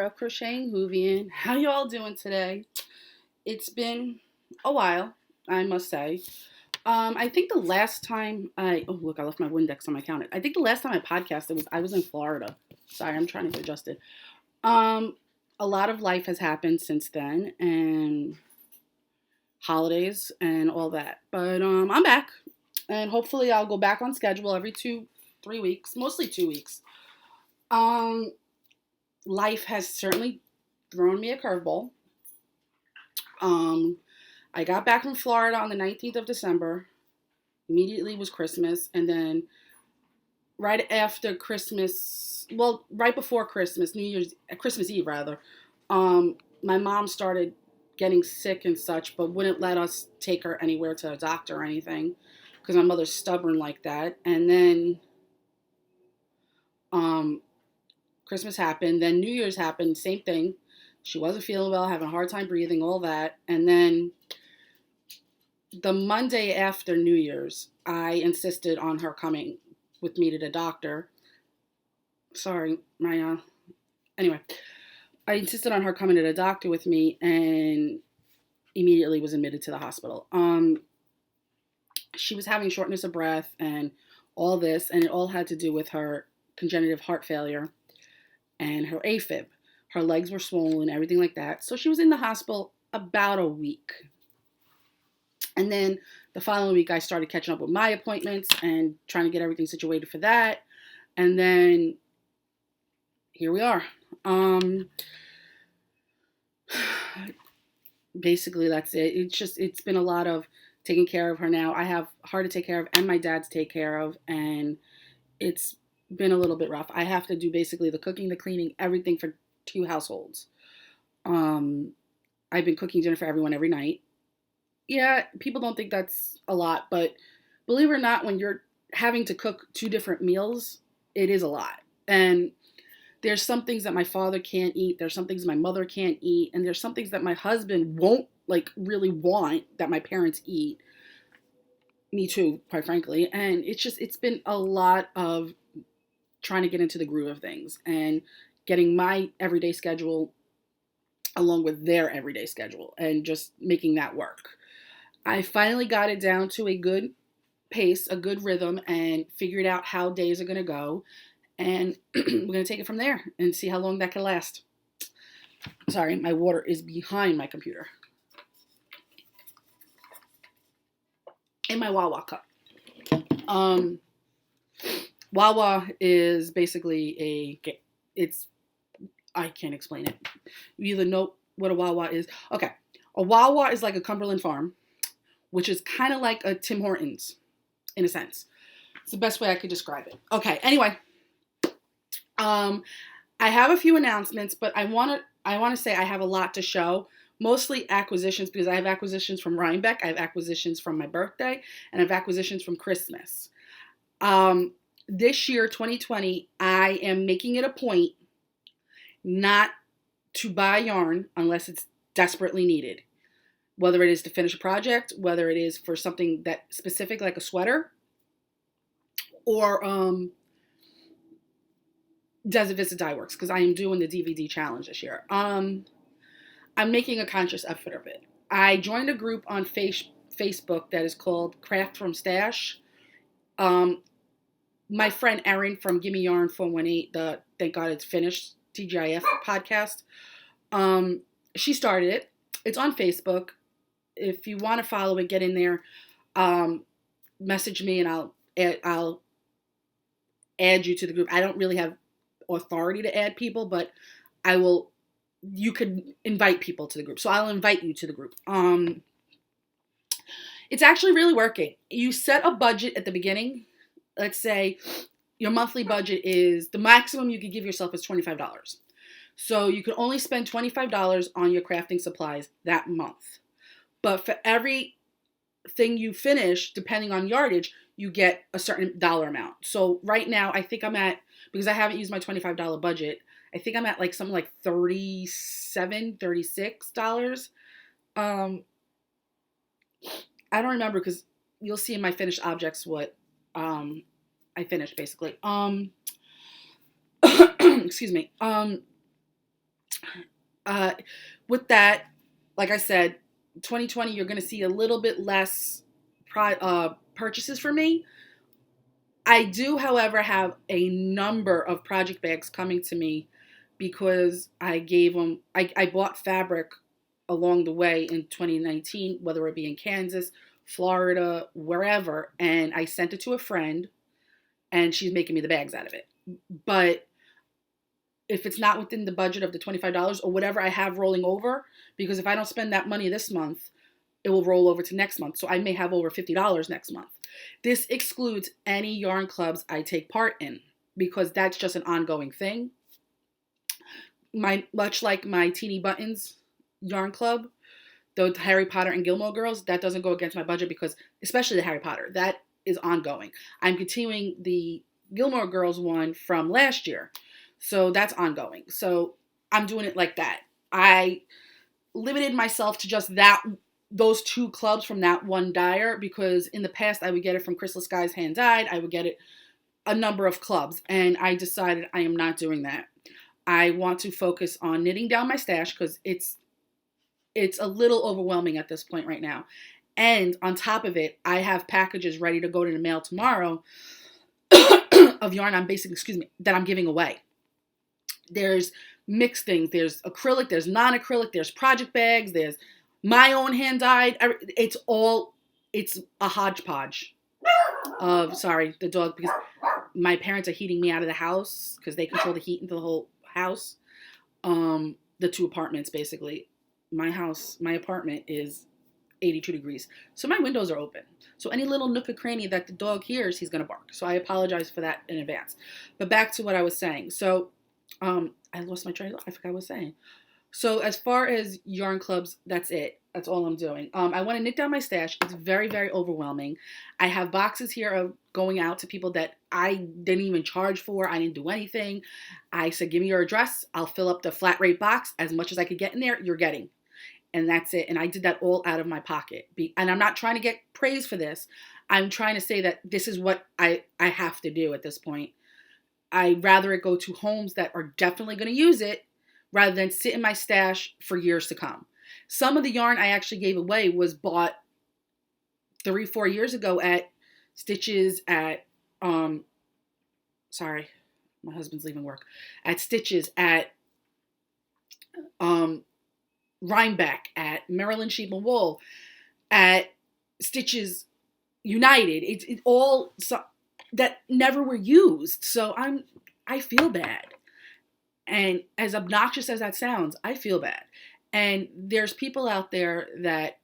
of Crocheting Whovian. How you all doing today? It's been a while, I must say. I think the last time I left my Windex on my counter. I think the last time I podcasted was I was in Florida. Sorry, I'm trying to get adjusted. Um, a lot of life has happened since then, and holidays and all that. But I'm back, and hopefully I'll go back on schedule every 3 weeks, mostly 2 weeks. Um, Life has certainly thrown me a curveball. Um, I got back from Florida on the 19th of December. Immediately was Christmas, and then right after Christmas, well, right before Christmas, Christmas Eve rather, my mom started getting sick and such, but wouldn't let us take her anywhere to a doctor or anything because my mother's stubborn like that. And then um, Christmas happened, then New Year's happened, same thing. She wasn't feeling well, having a hard time breathing, all that. And then the Monday after New Year's, I insisted on her coming with me to the doctor. Sorry, anyway, I insisted on her coming to the doctor with me and immediately was admitted to the hospital. She was having shortness of breath and all this, and it all had to do with her congenital heart failure and her AFib. Her legs were swollen, everything like that. So she was in the hospital about a week. And then the following week, I started catching up with my appointments and trying to get everything situated for that. And then here we are. Basically, that's it. It's been a lot of taking care of her now. I have her to take care of and my dad to take care of. And it's been a little bit rough. I have to do basically the cooking, the cleaning, everything for 2 households. I've been cooking dinner for everyone every night. Yeah, people don't think that's a lot, but believe it or not, when you're having to cook 2 different meals, it is a lot. And there's some things that my father can't eat, there's some things my mother can't eat, and there's some things that my husband won't really want that my parents eat. Me too, quite frankly. And it's been a lot of trying to get into the groove of things and getting my everyday schedule along with their everyday schedule and just making that work. I finally got it down to a good pace, a good rhythm, and figured out how days are going to go. And we're going to take it from there and see how long that can last. Sorry, my water is behind my computer. In my Wawa cup. Wawa is basically I can't explain it. You either know what a Wawa is. Okay, a Wawa is like a Cumberland Farm, which is kind of like a Tim Hortons, in a sense. It's the best way I could describe it. Okay, anyway, I have a few announcements, but I want to say I have a lot to show. Mostly acquisitions, because I have acquisitions from Rhinebeck, I have acquisitions from my birthday, and I have acquisitions from Christmas. This year, 2020, I am making it a point not to buy yarn unless it's desperately needed. Whether it is to finish a project, whether it is for something that specific like a sweater, or Desert Visit Dye Works, because I am doing the DVD challenge this year. I'm making a conscious effort of it. I joined a group on Facebook that is called Craft from Stash. My friend Erin from Gimme Yarn 418, the Thank God It's Finished TGIF podcast, she started it. It's on Facebook. If you want to follow it, get in there. Message me and I'll add you to the group. I don't really have authority to add people, but you could invite people to the group. So I'll invite you to the group. It's actually really working. You set a budget at the beginning. Let's say your monthly budget is, the maximum you could give yourself is $25. So you can only spend $25 on your crafting supplies that month. But for every thing you finish, depending on yardage, you get a certain dollar amount. So right now, I think I'm at, because I haven't used my $25 budget, I think I'm at something like $37, $36. I don't remember, because you'll see in my finished objects what I finished basically. Excuse me. Uh, with that, like I said, 2020, you're going to see a little bit less purchases for me. I do, however, have a number of project bags coming to me because I bought fabric along the way in 2019, whether it be in Kansas, Florida, wherever, and I sent it to a friend and she's making me the bags out of it. But if it's not within the budget of the $25 or whatever I have rolling over, because if I don't spend that money this month, it will roll over to next month. So I may have over $50 next month. This excludes any yarn clubs I take part in because that's just an ongoing thing. Much like my Teeny Buttons yarn club, the Harry Potter and Gilmore Girls, that doesn't go against my budget because, especially the Harry Potter, that is ongoing. I'm continuing the Gilmore Girls one from last year. So that's ongoing. So I'm doing it like that. I limited myself to just those two clubs from that one dyer because in the past I would get it from Crystal Sky's Hand Dyed. I would get it a number of clubs and I decided I am not doing that. I want to focus on knitting down my stash because it's a little overwhelming at this point right now. And on top of it, I have packages ready to go to the mail tomorrow of yarn that I'm giving away. There's mixed things. There's acrylic, there's non-acrylic, there's project bags, there's my own hand dyed. It's a hodgepodge of, sorry, the dog, because my parents are heating me out of the house because they control the heat into the whole house. The two apartments, basically. My apartment is 82 degrees. So my windows are open. So any little nook or cranny that the dog hears, he's going to bark. So I apologize for that in advance. But back to what I was saying. So I lost my train of thought. I forgot what I was saying. So as far as yarn clubs, that's it. That's all I'm doing. I want to knit down my stash. It's very, very overwhelming. I have boxes here of going out to people that I didn't even charge for. I didn't do anything. I said, give me your address. I'll fill up the flat rate box. As much as I could get in there, you're getting. And that's it. And I did that all out of my pocket. And I'm not trying to get praise for this. I'm trying to say that this is what I have to do at this point. I'd rather it go to homes that are definitely going to use it rather than sit in my stash for years to come. Some of the yarn I actually gave away was bought 3-4 years ago at Stitches at, sorry, my husband's leaving work, at Stitches, at Rhinebeck, at Maryland Sheep and Wool, at Stitches United. It's all that never were used. So I feel bad. And as obnoxious as that sounds, I feel bad. And there's people out there that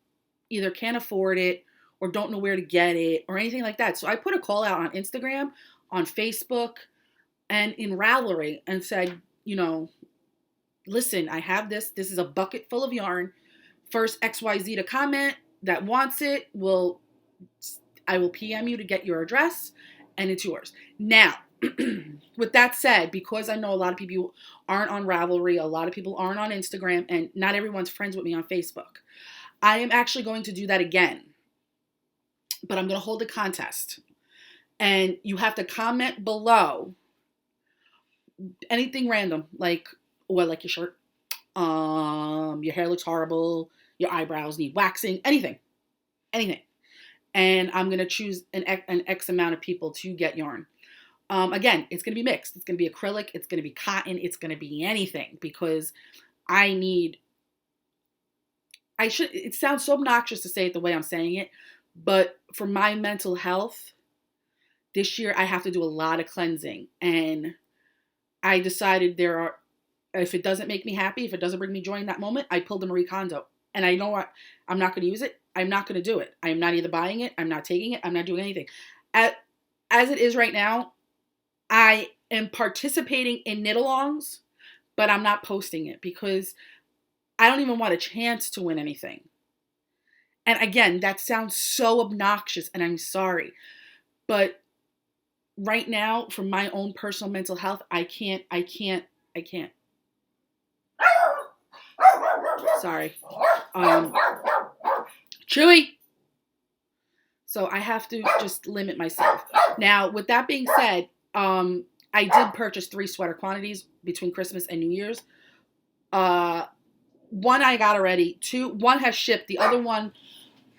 either can't afford it or don't know where to get it or anything like that. So I put a call out on Instagram, on Facebook, and in Ravelry and said, listen, I have this. This is a bucket full of yarn. First XYZ to comment that wants it, I will PM you to get your address and it's yours. Now, with that said, because I know a lot of people aren't on Ravelry, a lot of people aren't on Instagram, and not everyone's friends with me on Facebook, I am actually going to do that again. But I'm going to hold a contest. And you have to comment below anything random, like your shirt, your hair looks horrible, your eyebrows need waxing, anything. And I'm going to choose an X amount of people to get yarn. Again, it's going to be mixed. It's going to be acrylic. It's going to be cotton. It's going to be anything because it sounds so obnoxious to say it the way I'm saying it, but for my mental health, this year I have to do a lot of cleansing. And I decided if it doesn't make me happy, if it doesn't bring me joy in that moment, I pulled the Marie Kondo. And I know what, I'm not going to use it. I'm not going to do it. I'm not either buying it. I'm not taking it. I'm not doing anything. As it is right now, I am participating in knit-alongs, but I'm not posting it because I don't even want a chance to win anything. And again, that sounds so obnoxious, and I'm sorry. But right now, for my own personal mental health, I can't. Sorry. Chewy! So I have to just limit myself. Now, with that being said, I did purchase 3 sweater quantities between Christmas and New Year's. Uh, one I got already. One has shipped. The other one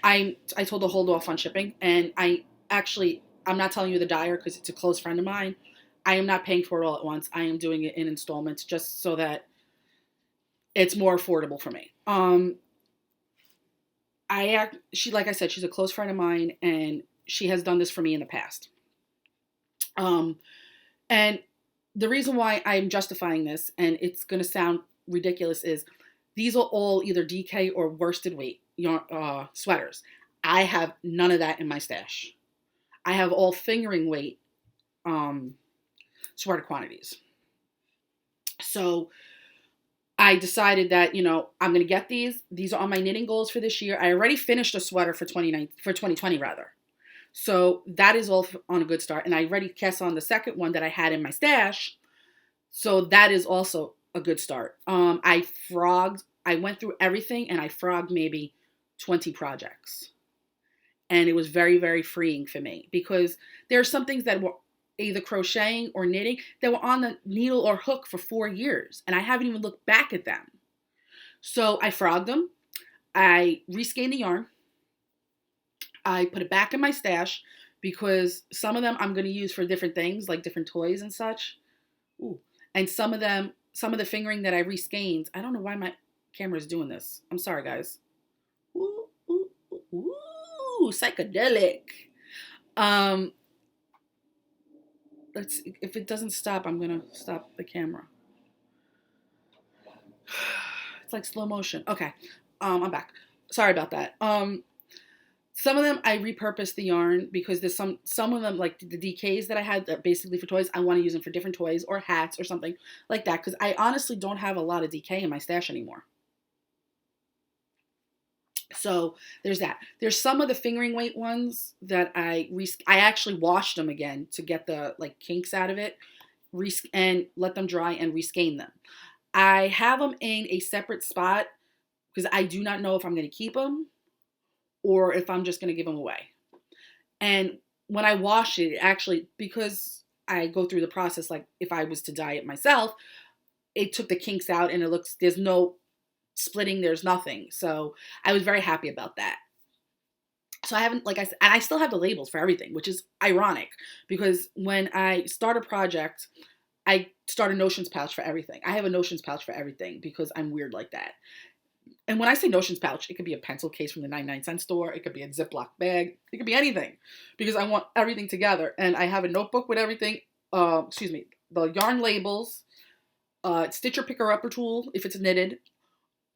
I told to hold off on shipping, and I'm not telling you the dyer because it's a close friend of mine. I am not paying for it all at once. I am doing it in installments just so that it's more affordable for me. She, like I said, she's a close friend of mine, and she has done this for me in the past. And the reason why I'm justifying this, and it's going to sound ridiculous, is these are all either DK or worsted weight sweaters. I have none of that in my stash. I have all fingering weight sweater quantities. So I decided that, I'm going to get these. These are on my knitting goals for this year. I already finished a sweater for 2020 rather. So that is all on a good start. And I already cast on the second one that I had in my stash. So that is also a good start. I went through everything and I frogged maybe 20 projects. And it was very, very freeing for me because there are some things that were either crocheting or knitting that were on the needle or hook for 4 years. And I haven't even looked back at them. So I frogged them. I reskeined the yarn. I put it back in my stash because some of them I'm going to use for different things, like different toys and such. Ooh. And some of the fingering that I reskeined, I don't know why my camera is doing this. I'm sorry, guys. Ooh, ooh, ooh, ooh, psychedelic. If it doesn't stop, I'm going to stop the camera. It's like slow motion. Okay. I'm back. Sorry about that. Some of them I repurposed the yarn because there's some of them, like the DKs that I had that basically for toys, I want to use them for different toys or hats or something like that because I honestly don't have a lot of DK in my stash anymore. So there's that. There's some of the fingering weight ones that I actually washed them again to get the kinks out of it, and let them dry and reskein them. I have them in a separate spot because I do not know if I'm going to keep them or if I'm just going to give them away. And when I wash it, actually, because I go through the process like if I was to dye it myself, it took the kinks out and there's no splitting, there's nothing. So I was very happy about that. So I haven't, like I said, and I still have the labels for everything, which is ironic because when I start a project, I start a notions pouch for everything. I have a notions pouch for everything because I'm weird like that. And when I say notions pouch, it could be a pencil case from the 99-cent store. It could be a Ziploc bag. It could be anything because I want everything together. And I have a notebook with everything. The yarn labels, stitcher picker upper tool if it's knitted,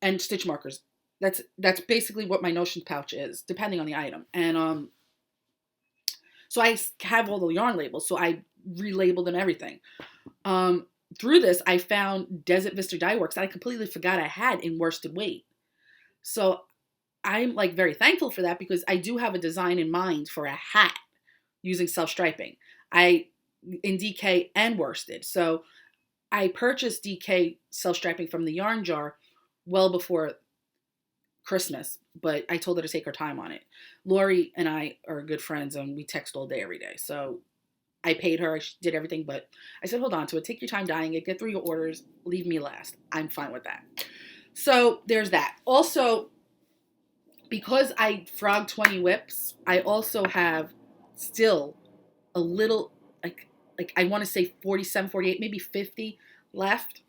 and stitch markers. That's basically what my notions pouch is, depending on the item. And so I have all the yarn labels. So I relabeled and everything. Through this, I found Desert Vista Dye Works that I completely forgot I had in worsted weight. So I'm very very for that because I do have a design in mind for a hat using self-striping. In DK and worsted. So I purchased DK self-striping from the yarn jar well before Christmas, but I told her to take her time on it. Lori and I are good friends and we text all day every day. So I paid her, she did everything, but I said, hold on to it, take your time dyeing it, get through your orders, leave me last. I'm fine with that. So there's that. Also, because I frogged 20 whips, I also have still a little, I want to say 47, 48, maybe 50 left.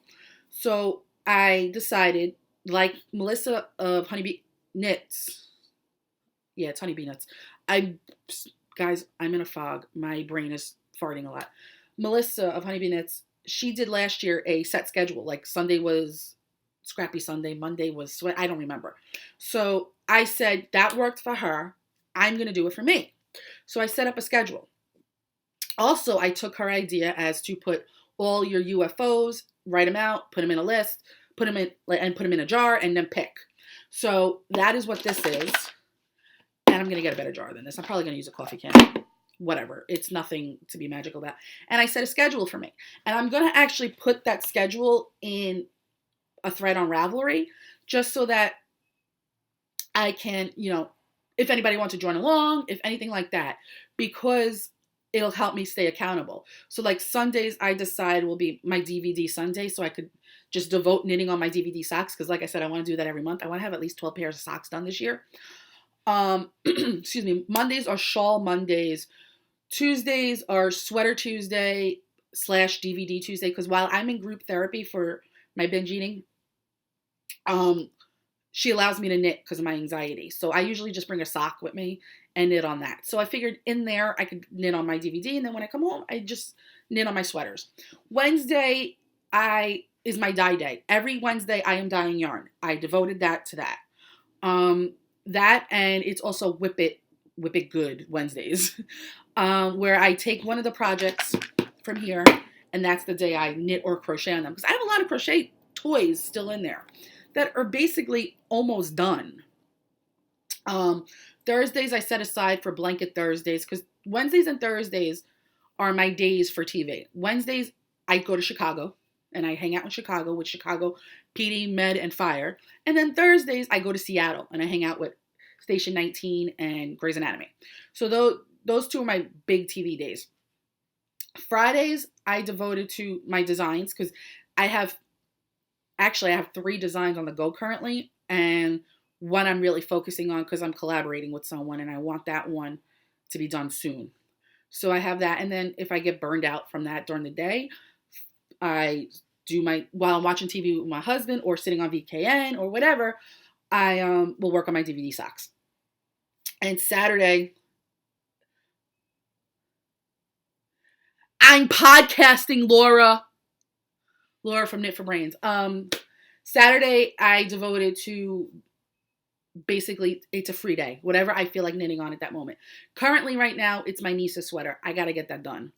So I decided, like Melissa of Honeybee Knits, yeah, it's Honeybee Knits. Guys, I'm in a fog. My brain is farting a lot. Melissa of Honeybee Knits, she did last year a set schedule. Like Sunday was Scrappy Sunday, Monday was Sweat. I don't remember. So I said that worked for her. I'm going to do it for me. So I set up a schedule. Also, I took her idea as to put all your UFOs, write them out, put them in a list, put them in a jar, and then pick. So that is what this is. And I'm going to get a better jar than this. I'm probably going to use a coffee can. Whatever. It's nothing to be magical about. And I set a schedule for me. And I'm going to actually put that schedule in a thread on Ravelry just so that I can, if anybody wants to join along, if anything like that, because it'll help me stay accountable. So like Sundays, I decide will be my DVD Sunday so I could just devote knitting on my DVD socks because, like I said, I want to do that every month. I want to have at least 12 pairs of socks done this year. Excuse me. Mondays are shawl Mondays. Tuesdays are sweater Tuesday / DVD Tuesday because while I'm in group therapy for my binge eating, she allows me to knit because of my anxiety. So I usually just bring a sock with me and knit on that. So I figured in there I could knit on my DVD, and then when I come home, I just knit on my sweaters. Wednesday is my dye day. Every Wednesday I am dyeing yarn. I devoted that to that. That, and it's also Whip It Good Wednesdays, where I take one of the projects from here, and that's the day I knit or crochet on them. Because I have a lot of crochet toys still in there that are basically almost done. Thursdays I set aside for blanket Thursdays because Wednesdays and Thursdays are my days for TV. Wednesdays I go to Chicago and I hang out in Chicago with Chicago PD, Med, and Fire. And then Thursdays I go to Seattle and I hang out with Station 19 and Grey's Anatomy. So those two are my big TV days. Fridays I devoted to my designs because I have 3 designs on the go currently, and one I'm really focusing on because I'm collaborating with someone and I want that one to be done soon. So I have that, and then if I get burned out from that during the day, I do while I'm watching TV with my husband or sitting on VKN or whatever, I will work on my DVD socks. And Saturday, I'm podcasting, Laura from Knit for Brains. Saturday I devoted to basically, it's a free day. Whatever I feel like knitting on at that moment. Currently right now, it's my niece's sweater. I got to get that done.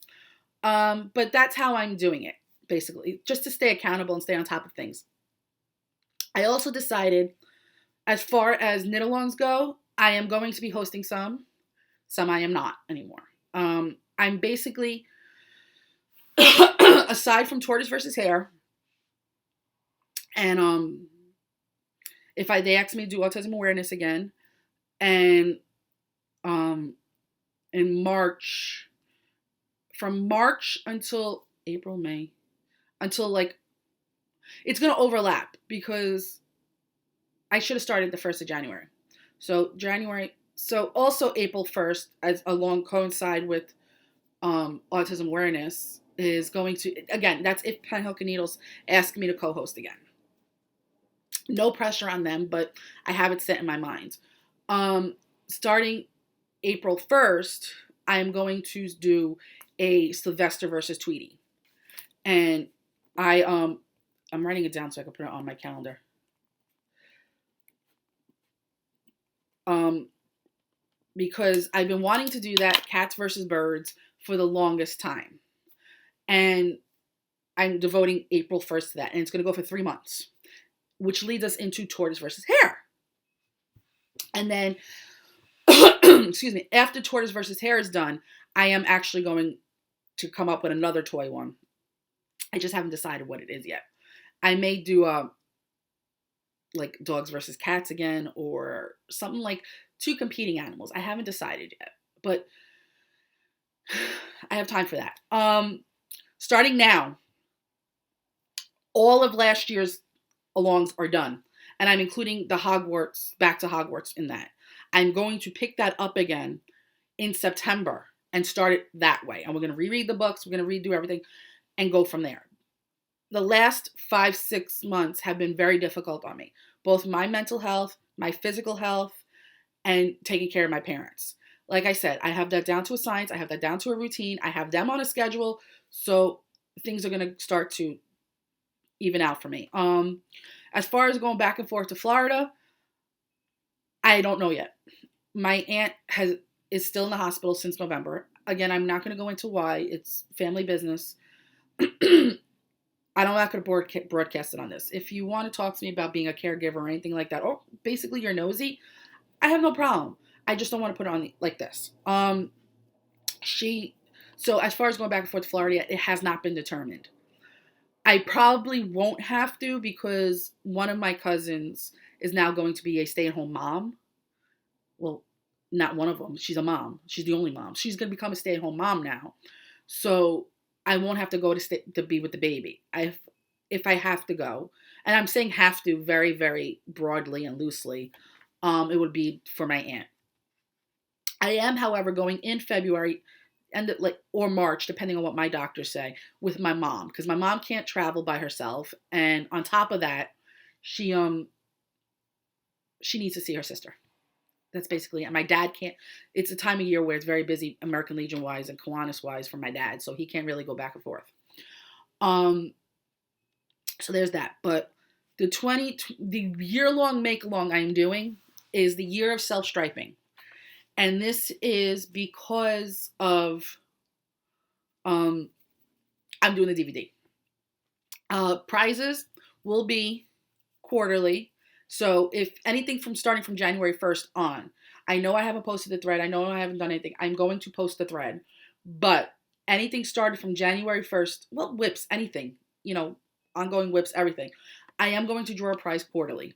But that's how I'm doing it, basically, just to stay accountable and stay on top of things. I also decided, as far as knit-alongs go, I am going to be hosting some I am not anymore. I'm basically, aside from Tortoise versus Hare, and they ask me to do autism awareness again, and in March, from March until April, May, until it's going to overlap because I should have started the 1st of January. So also April 1st, as along coincide with autism awareness, is going to, again, that's if Penhook and Needles ask me to co-host again. No pressure on them, but I have it set in my mind. Starting April 1st, I am going to do a Sylvester versus Tweety. And I'm writing it down so I can put it on my calendar. Because I've been wanting to do that cats versus birds for the longest time. And I'm devoting April 1st to that. And it's going to go for 3 months, which leads us into Tortoise versus Hare. And then, excuse me, after Tortoise versus Hare is done, I am actually going to come up with another toy one. I just haven't decided what it is yet. I may do like dogs versus cats again, or something like 2 competing animals. I haven't decided yet, but I have time for that. Starting now, all of last year's alongs are done, and I'm including the Back to Hogwarts in that. I'm going to pick that up again in September and start it that way. And we're going to reread the books, we're going to redo everything, and go from there. The last 5-6 months have been very difficult on me, both my mental health, my physical health, and taking care of my parents. Like I said, I have that down to a science. I have that down to a routine. I have them on a schedule. So things are going to start to even out for me. As far as going back and forth to Florida, I don't know yet. My aunt is still in the hospital since November. Again, I'm not going to go into why. It's family business. I'm not going to broadcast it on this. If you want to talk to me about being a caregiver or anything like that, or basically you're nosy, I have no problem. I just don't want to put it on like this. So as far as going back and forth to Florida, it has not been determined. I probably won't have to because one of my cousins is now going to be a stay-at-home mom. Well, not one of them. She's a mom. She's the only mom. She's going to become a stay-at-home mom now. So I won't have to go to be with the baby. if I have to go, and I'm saying have to very, very broadly and loosely, it would be for my aunt. I am, however, going in February and like or March, depending on what my doctors say, with my mom because my mom can't travel by herself, and on top of that, she she needs to see her sister. That's basically it. My dad can't. It's a time of year where it's very busy, American Legion wise and Kiwanis wise for my dad, so he can't really go back and forth. Um, so there's that. But the year long make along I'm doing is the year of self striping. And this is because of I'm doing the DVD. Prizes will be quarterly. So if anything from starting from January 1st on, I know I haven't posted the thread. I know I haven't done anything. I'm going to post the thread. But anything started from January 1st, well, whips, anything, ongoing whips, everything. I am going to draw a prize quarterly.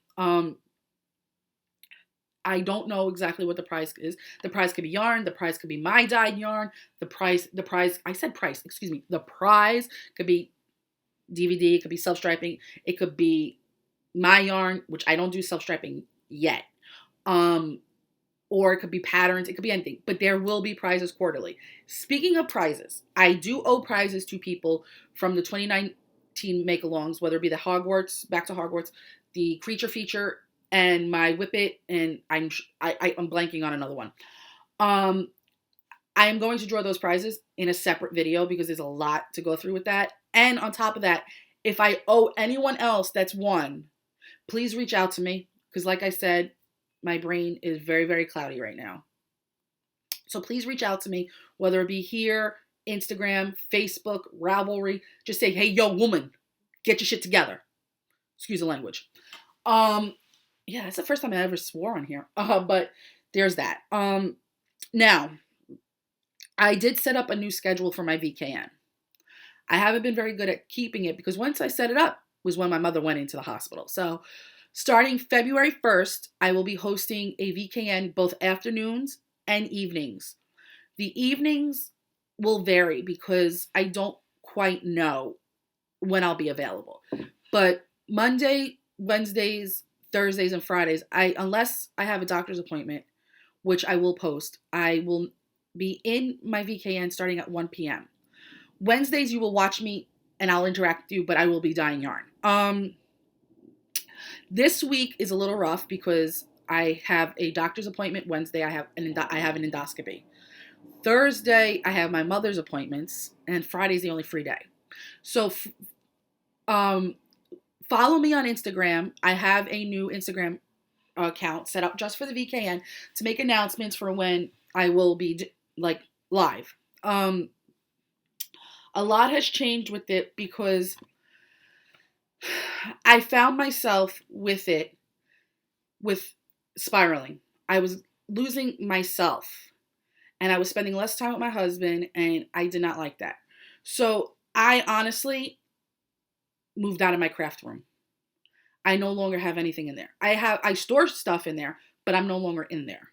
I don't know exactly what the prize is. The prize could be yarn. The prize could be my dyed yarn. I said price, excuse me. The prize could be DVD. It could be self-striping. It could be my yarn, which I don't do self-striping yet. Or it could be patterns. It could be anything. But there will be prizes quarterly. Speaking of prizes, I do owe prizes to people from the 2019 make-alongs, whether it be the Hogwarts, Back to Hogwarts, the Creature Feature, and my Whip It, and I'm blanking on another one. I am going to draw those prizes in a separate video because there's a lot to go through with that. And on top of that, if I owe anyone else that's won, please reach out to me because, like I said, my brain is very, very cloudy right now. So please reach out to me, whether it be here, Instagram, Facebook, Ravelry. Just say, hey, yo, woman, get your shit together. Excuse the language. Yeah, that's the first time I ever swore on here. But there's that. Now, I did set up a new schedule for my VKN. I haven't been very good at keeping it because once I set it up was when my mother went into the hospital. So starting February 1st, I will be hosting a VKN both afternoons and evenings. The evenings will vary because I don't quite know when I'll be available. But Monday, Wednesdays, Thursdays, and Fridays, unless I have a doctor's appointment, which I will post, I will be in my VKN starting at 1 p.m. Wednesdays, you will watch me and I'll interact with you, but I will be dyeing yarn. This week is a little rough because I have a doctor's appointment. Wednesday, I have an endoscopy. Thursday, I have my mother's appointments, and Friday's the only free day. So, follow me on Instagram. I have a new Instagram account set up just for the VKN to make announcements for when I will be live. A lot has changed with it because I found myself with spiraling. I was losing myself and I was spending less time with my husband and I did not like that. So I honestly moved out of my craft room. I no longer have anything in there. I store stuff in there, but I'm no longer in there.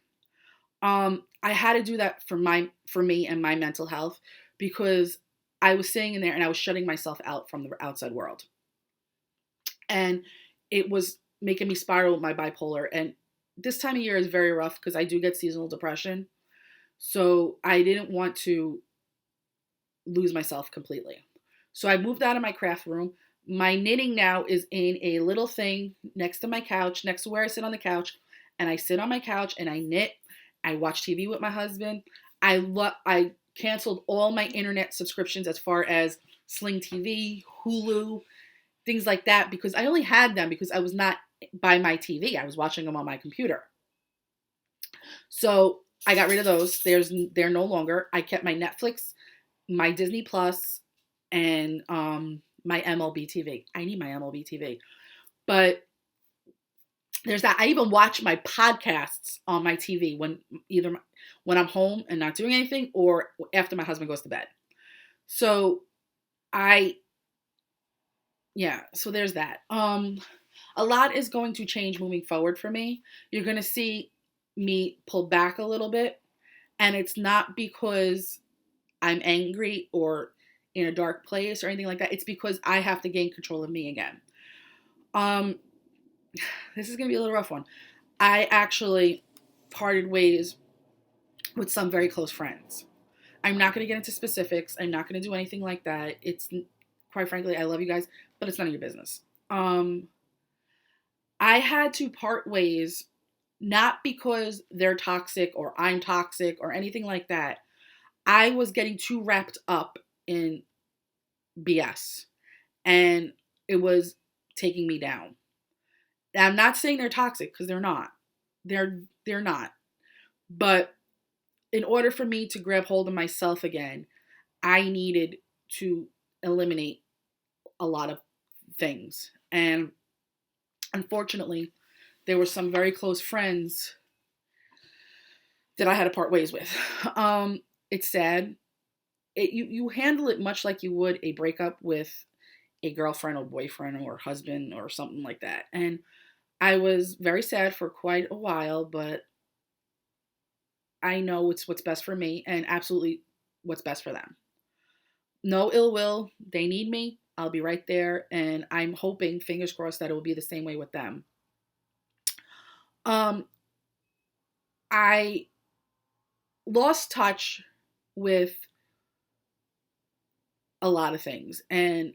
I had to do that for me and my mental health because I was staying in there and I was shutting myself out from the outside world. And it was making me spiral with my bipolar. And this time of year is very rough because I do get seasonal depression. So I didn't want to lose myself completely. So I moved out of my craft room. My knitting now is in a little thing next to my couch, next to where I sit on the couch. And I sit on my couch and I knit. I watch TV with my husband. I canceled all my internet subscriptions as far as Sling TV, Hulu, things like that, because I only had them because I was not by my TV. I was watching them on my computer. So I got rid of those. They're no longer. I kept my Netflix, my Disney Plus, and my MLB TV. I need my MLB TV. But there's that. I even watch my podcasts on my TV when I'm home and not doing anything or after my husband goes to bed. So so there's that. A lot is going to change moving forward for me. You're going to see me pull back a little bit, and it's not because I'm angry or in a dark place or anything like that. It's because I have to gain control of me again. Um, this is going to be a little rough one. I actually parted ways with some very close friends. I'm not going to get into specifics. I'm not going to do anything like that. It's, quite frankly, I love you guys, but it's none of your business. I had to part ways, not because they're toxic or I'm toxic or anything like that. I was getting too wrapped up in BS, and it was taking me down. I'm not saying they're toxic, because they're not. They're not. But in order for me to grab hold of myself again, I needed to eliminate a lot of things. And unfortunately, there were some very close friends that I had to part ways with. It's sad. You handle it much like you would a breakup with a girlfriend or boyfriend or husband or something like that. And I was very sad for quite a while, but I know it's what's best for me and absolutely what's best for them. No ill will. They need me. I'll be right there. And I'm hoping, fingers crossed, that it will be the same way with them. I lost touch with a lot of things, and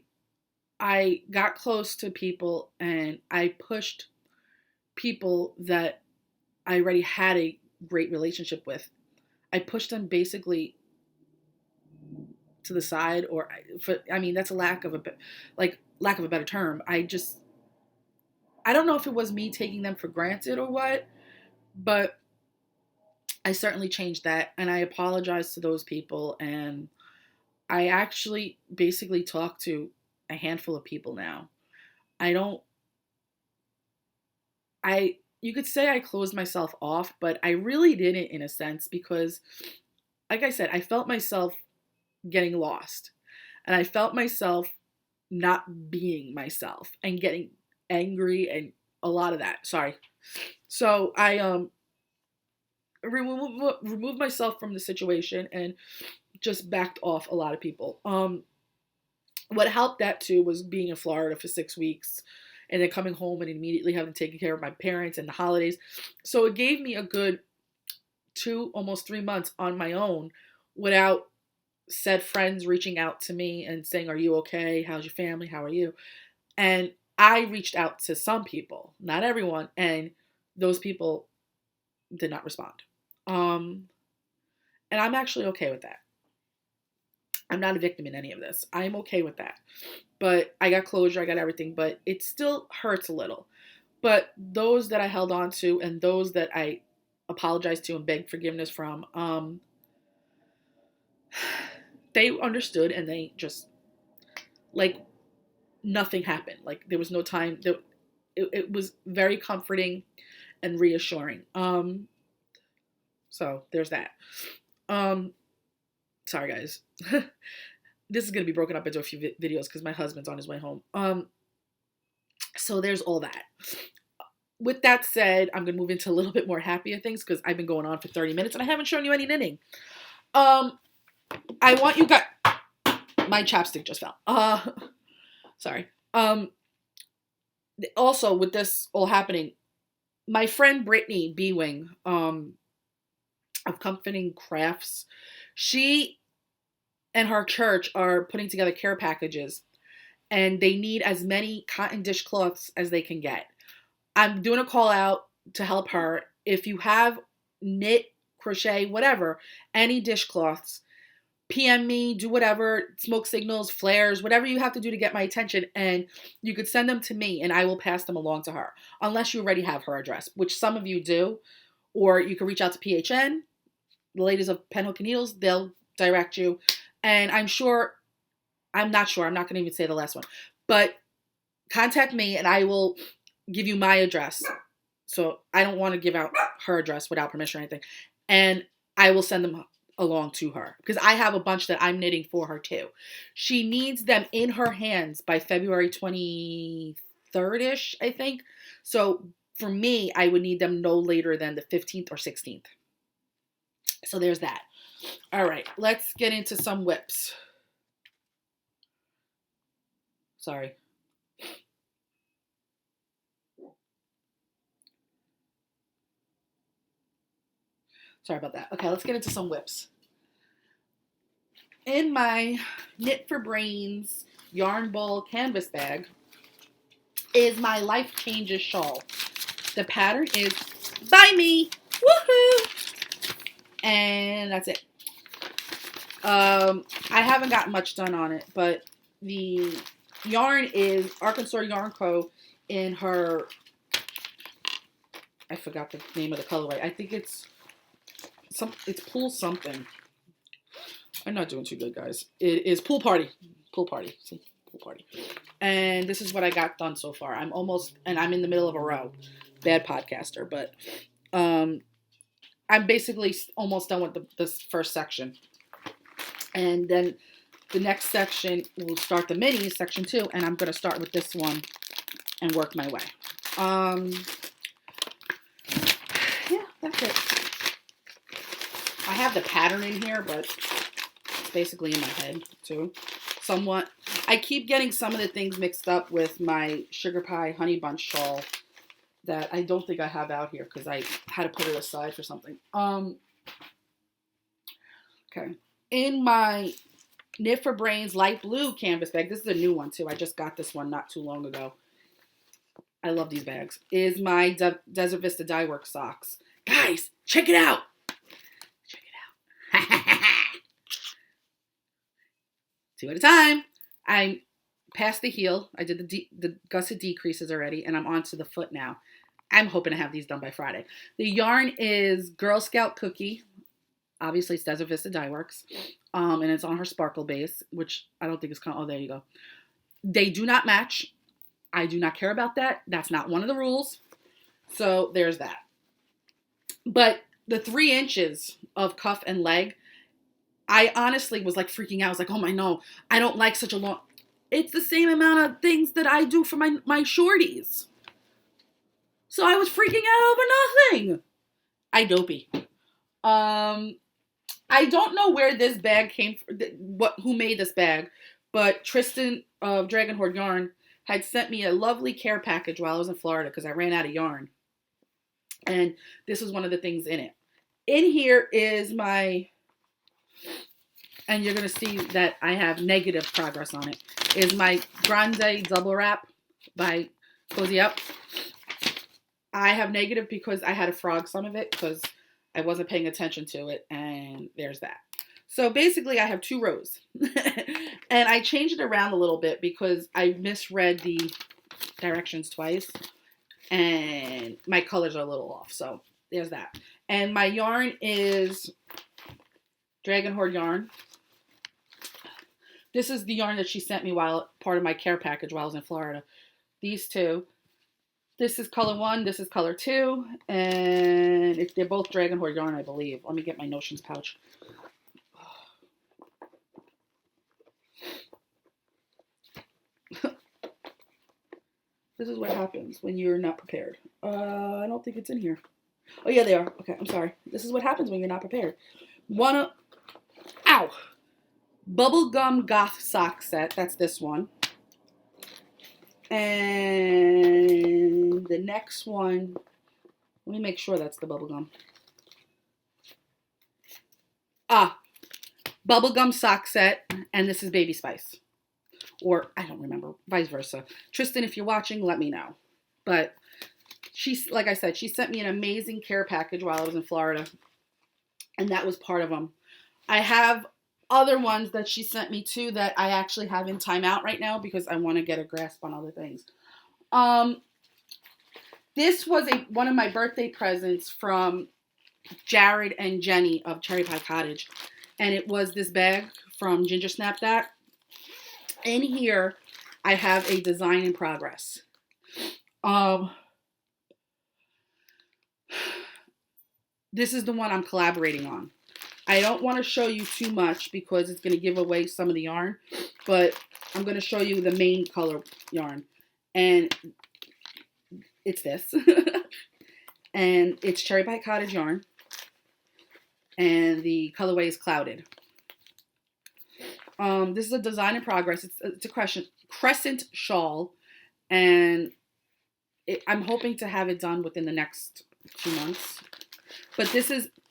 I got close to people, and I pushed people that I already had a great relationship with. I pushed them basically to the side, or that's a lack of a better term. I don't know if it was me taking them for granted or what, but I certainly changed that, and I apologize to those people, and I actually basically talk to a handful of people now. You could say I closed myself off, but I really didn't, in a sense, because, like I said, I felt myself getting lost, and I felt myself not being myself and getting angry and a lot of that. Sorry. So I removed myself from the situation and just backed off a lot of people. What helped that too was being in Florida for 6 weeks and then coming home and immediately having taken care of my parents and the holidays. So it gave me a good 2, almost 3 months on my own without said friends reaching out to me and saying, "Are you okay? How's your family? How are you?" And I reached out to some people, not everyone, and those people did not respond. And I'm actually okay with that. I'm not a victim in any of this. I'm okay with that. But I got closure, I got everything, but it still hurts a little. But those that I held on to and those that I apologized to and begged forgiveness from, they understood, and they just, like, nothing happened. Like, there was no time. It was very comforting and reassuring. So there's that. Sorry guys. This is going to be broken up into a few videos because my husband's on his way home. So there's all that. With that said, I'm going to move into a little bit more happier things because I've been going on for 30 minutes and I haven't shown you any knitting. I want you guys... My chapstick just fell. Sorry. Also, with this all happening, my friend Brittany B-Wing of Comforting Crafts, she and her church are putting together care packages, and they need as many cotton dishcloths as they can get. I'm doing a call out to help her. If you have knit, crochet, whatever, any dishcloths, PM me, do whatever, smoke signals, flares, whatever you have to do to get my attention, and you could send them to me and I will pass them along to her, unless you already have her address, which some of you do, or you can reach out to PHN, the ladies of Penhook and Needles, they'll direct you, and I'm not going to even say the last one, but contact me and I will give you my address. So I don't want to give out her address without permission or anything, and I will send them along to her because I have a bunch that I'm knitting for her too. She needs them in her hands by February 23rd-ish, I think. So for me, I would need them no later than the 15th or 16th. So there's that. All right, let's get into some whips. Sorry. Sorry about that. Okay, let's get into some whips. In my Knit for Brains yarn ball canvas bag is my Life Changes shawl. The pattern is by me. Woohoo! And that's it. I haven't gotten much done on it, but the yarn is Arkansas Yarn Co. in her, I forgot the name of the colorway. I think it's Pool something. I'm not doing too good, guys. It is Pool Party. Pool Party. See? Pool Party. And this is what I got done so far. I'm in the middle of a row. Bad podcaster, but I'm basically almost done with this first section. And then the next section will start the minis, section 2, and I'm going to start with this one and work my way. Yeah, that's it. I have the pattern in here, but it's basically in my head too, somewhat. I keep getting some of the things mixed up with my Sugar Pie Honey Bunch shawl that I don't think I have out here because I had to put it aside for something. Okay. In my Knit for Brains light blue canvas bag, this is a new one too. I just got this one not too long ago. I love these bags. Is my Desert Vista Dye Work socks. Guys, check it out. Check it out. 2 at a time. I'm past the heel. I did the gusset decreases already, and I'm on to the foot now. I'm hoping to have these done by Friday. The yarn is Girl Scout Cookie. Obviously, it's Desert Vista Dye Works. And it's on her sparkle base, which I don't think is oh, there you go. They do not match. I do not care about that. That's not one of the rules. So there's that. But the 3 inches of cuff and leg, I honestly was like freaking out. I was like, oh my, no, I don't like such a long. It's the same amount of things that I do for my shorties. So I was freaking out over nothing. I dopey. I don't know where this bag came from, who made this bag, but Tristan of Dragon Horde Yarn had sent me a lovely care package while I was in Florida because I ran out of yarn. And this was one of the things in it. In here is my, and you're going to see that I have negative progress on it, is my Grande Double Wrap by Cozy Up. I have negative because I had to frog some of it because I wasn't paying attention to it, and there's that. So basically I have 2 rows. And I changed it around a little bit because I misread the directions twice, and my colors are a little off. So there's that. And my yarn is Dragon Horde yarn. This is the yarn that she sent me while part of my care package while I was in Florida. These 2. This is color 1, this is color 2, and they're both Dragon Horde yarn, I believe. Let me get my Notions pouch. This is what happens when you're not prepared. I don't think it's in here. Oh, yeah, they are. Okay, I'm sorry. This is what happens when you're not prepared. Ow! Bubblegum Goth sock set. That's this one. And the next one, let me make sure that's the bubblegum. Bubblegum sock set, and this is Baby Spice. Or, I don't remember, vice versa. Tristan, if you're watching, let me know. But, like I said, she sent me an amazing care package while I was in Florida. And that was part of them. I have other ones that she sent me too that I actually have in timeout right now because I want to get a grasp on other things. This was one of my birthday presents from Jared and Jenny of Cherry Pie Cottage. And it was this bag from Ginger Snap That. In here, I have a design in progress. This is the one I'm collaborating on. I don't want to show you too much because it's going to give away some of the yarn, but I'm going to show you the main color yarn. And it's this. And it's Cherry Pie Cottage yarn. And the colorway is Clouded. This is a design in progress. It's a crescent shawl, and I'm hoping to have it done within the next 2 months. But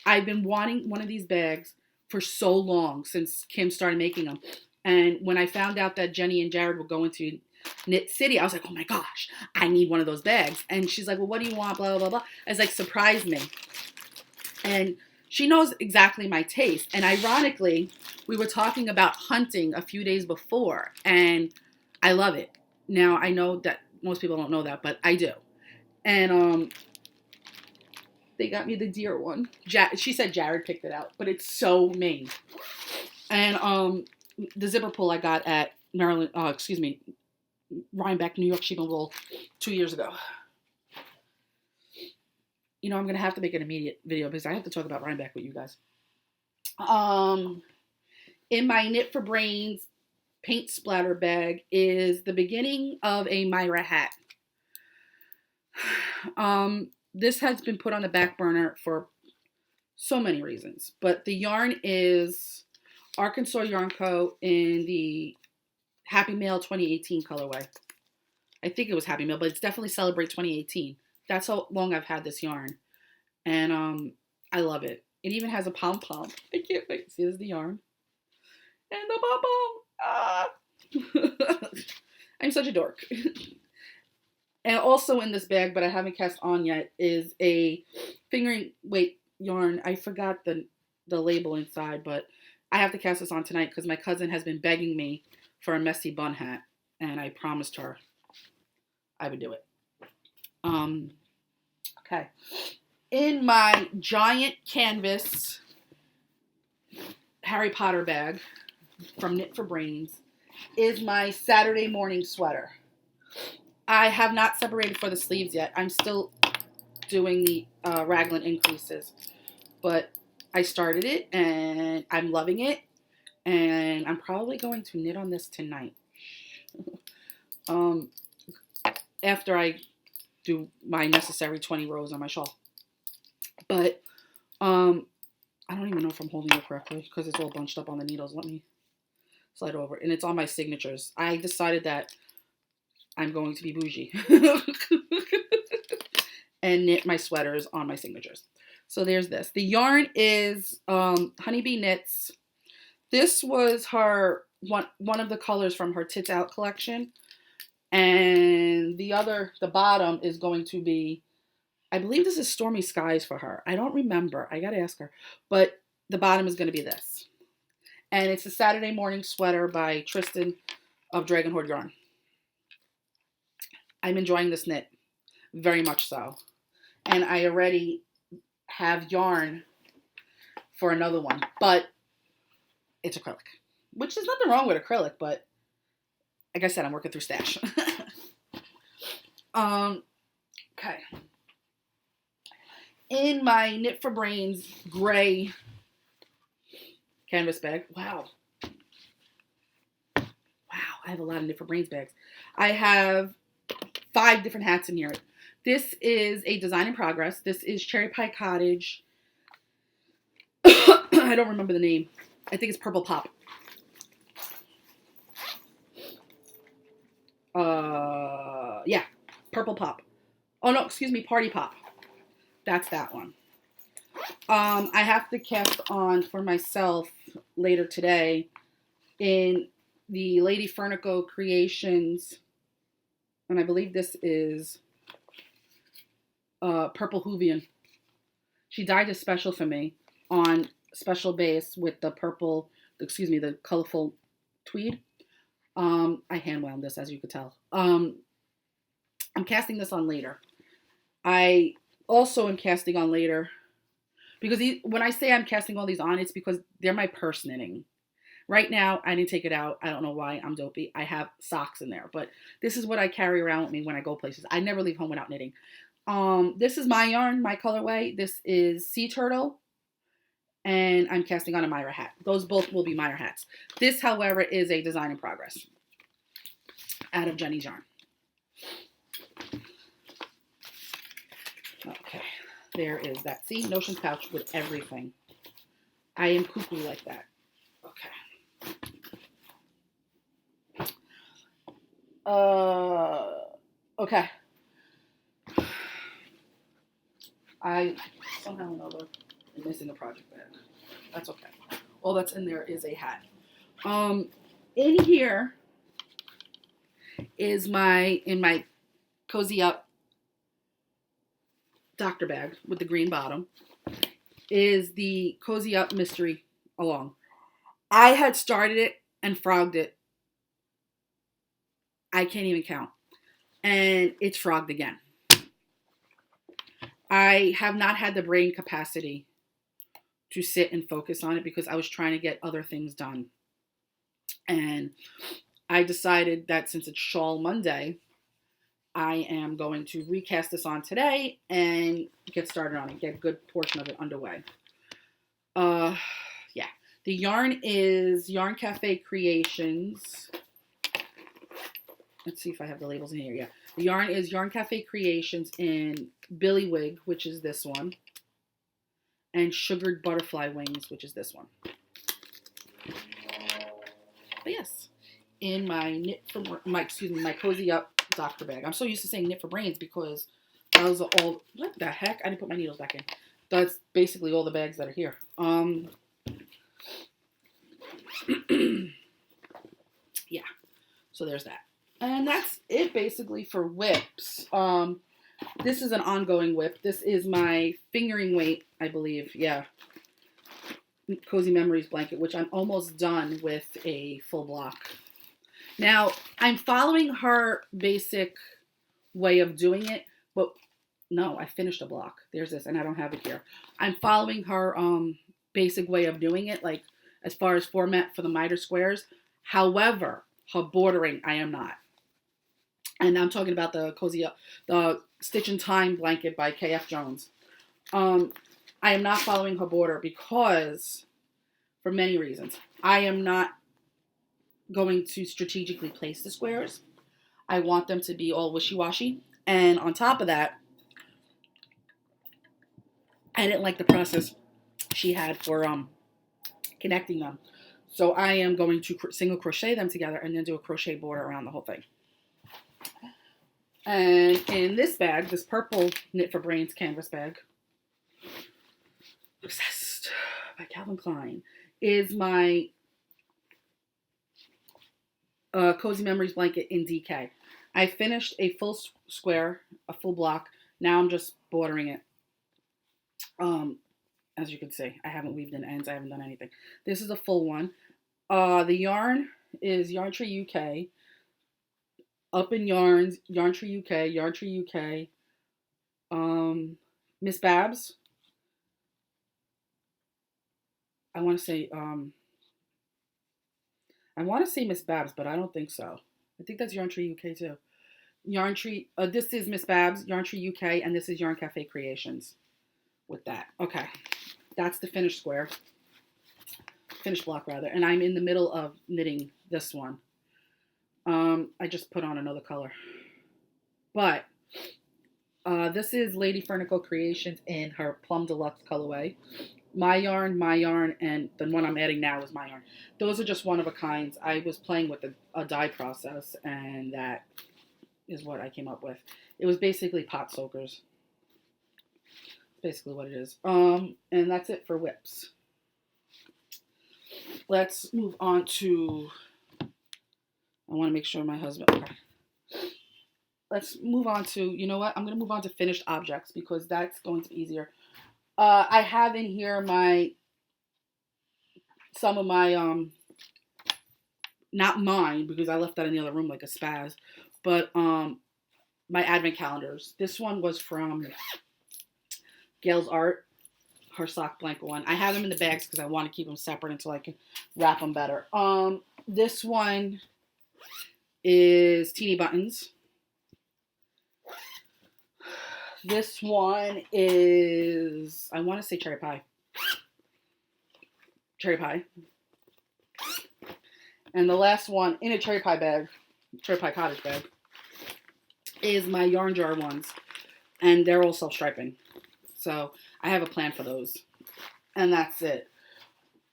I've been wanting one of these bags for so long, since Kim started making them. And when I found out that Jenny and Jared were going to Knit City, I was like, oh my gosh, I need one of those bags. And she's like, well, what do you want? Blah, blah, blah, blah. It's like, surprise me. And she knows exactly my taste. And ironically, we were talking about hunting a few days before, and I love it. Now, I know that most people don't know that, but I do. And they got me the deer one. She said Jared picked it out, but it's so mean. And the zipper pull I got at Rhinebeck, New York Sheep and Wool 2 years ago. You know, I'm going to have to make an immediate video because I have to talk about Rhinebeck with you guys. In my Knit for Brains paint splatter bag is the beginning of a Myra hat. This has been put on the back burner for so many reasons, but the yarn is Arkansas Yarn Co. in the Happy Mail 2018 colorway. I think it was Happy Mail, but it's definitely Celebrate 2018. That's how long I've had this yarn, and I love it. It even has a pom-pom. I can't wait. See, there's the yarn. And the pom-pom. I'm such a dork. And also in this bag, but I haven't cast on yet, is a fingering weight yarn. I forgot the label inside, but I have to cast this on tonight because my cousin has been begging me for a messy bun hat, and I promised her I would do it. Okay. In my giant canvas Harry Potter bag from Knit for Brains is my Saturday morning sweater. I have not separated for the sleeves yet. I'm still doing the raglan increases, but I started it and I'm loving it, and I'm probably going to knit on this tonight. After I do my necessary 20 rows on my shawl. But I don't even know if I'm holding it correctly because it's all bunched up on the needles. Let me slide over. And it's on my signatures. I decided that I'm going to be bougie and knit my sweaters on my signatures. So there's this. The yarn is Honeybee Knits. This was her one of the colors from her Tits Out collection. And the bottom is going to be, I believe this is Stormy Skies for her. I don't remember. I got to ask her. But the bottom is going to be this. And it's a Saturday morning sweater by Tristan of Dragon Horde Yarn. I'm enjoying this knit. Very much so. And I already have yarn for another one. But it's acrylic. Which is nothing wrong with acrylic, but like I said, I'm working through stash. Okay. In my Knit for Brains gray canvas bag. Wow, I have a lot of Knit for Brains bags. I have 5 different hats in here. This is a design in progress. This is Cherry Pie Cottage. I don't remember the name. I think it's Purple Pop. Yeah, Purple Pop. Oh no, excuse me, Party Pop. That's that one. I have to cast on for myself later today in the Lady Fernico Creations, and I believe this is Purple Whovian. She dyed a special for me on special base with the the colorful tweed. I hand wound this, as you could tell. I'm casting this on later. I also am casting on later because when I say I'm casting all these on, it's because they're my purse knitting. Right now, I didn't take it out. I don't know why. I'm dopey. I have socks in there, but this is what I carry around with me when I go places. I never leave home without knitting. This is my yarn, my colorway. This is Sea Turtle, and I'm casting on a Myra hat. Those both will be Myra hats. This, however, is a design in progress out of Jenny's yarn. Okay, there is that. See, Notions pouch with everything. I am cuckoo like that. Okay. Okay. I somehow know that I'm missing a project bag. That's okay. All that's in there is a hat. In here is my Cozy Up doctor bag with the green bottom is the Cozy Up mystery along. I had started it and frogged it. I can't even count. And it's frogged again. I have not had the brain capacity to sit and focus on it because I was trying to get other things done. And I decided that since it's Shawl Monday, I am going to recast this on today and get started on it, get a good portion of it underway. Yeah. The yarn is Yarn Cafe Creations. Let's see if I have the labels in here. Yeah. The yarn is Yarn Cafe Creations in Billy Wig, which is this one. And Sugared Butterfly Wings, which is this one. But yes, in my my Cozy Up doctor bag. I'm so used to saying knit for brains because those are all, what the heck? I didn't put my needles back in. That's basically all the bags that are here. Yeah, so there's that. And that's it basically for whips. This is an ongoing whip. This is my fingering weight, I believe. Yeah. Cozy Memories blanket, which I'm almost done with a full block. Now, I'm following her basic way of doing it, but no, I finished a block. There's this, and I don't have it here. I'm following her basic way of doing it, like as far as format for the miter squares. However, her bordering, I am not. And I'm talking about the the Stitch in Time blanket by KF Jones. I am not following her border because, for many reasons, I am not going to strategically place the squares. I want them to be all wishy-washy. And on top of that, I didn't like the process she had for connecting them. So I am going to single crochet them together and then do a crochet border around the whole thing. And in this bag, this purple Knit for Brains canvas bag, Obsessed by Calvin Klein, is my Cozy Memories blanket in DK. I finished a full square, a full block. Now I'm just bordering it. As you can see, I haven't weaved in ends. I haven't done anything. This is a full one. The yarn is Yarn Tree UK. Up in Yarns, Yarn Tree UK, Yarn Tree UK. Miss Babs. I want to say Miss Babs, but I don't think so. I think that's Yarn Tree UK too. Yarn Tree. This is Miss Babs, Yarn Tree UK, and this is Yarn Cafe Creations. With that, okay, that's the finished square, finished block rather, and I'm in the middle of knitting this one. I just put on another color, but this is Lady Fernicle Creations in her Plum Deluxe colorway. My yarn, and the one I'm adding now is my yarn. Those are just one of a kinds. I was playing with a dye process, and that is what I came up with. It was basically pot soakers. Basically what it is. And that's it for whips. Let's move on to, I want to make sure my husband, okay. Let's move on to, you know what? I'm going to move on to finished objects because that's going to be easier. I have in here some of my, not mine because I left that in the other room like a spaz, but my advent calendars. This one was from Gail's Art, her sock blanket one. I have them in the bags because I want to keep them separate until I can wrap them better. This one is Teeny Buttons. This one is, I want to say Cherry Pie. Cherry Pie. And the last one in a Cherry Pie bag, Cherry Pie Cottage bag, is my Yarn Jar ones. And they're all self-striping. So I have a plan for those. And that's it.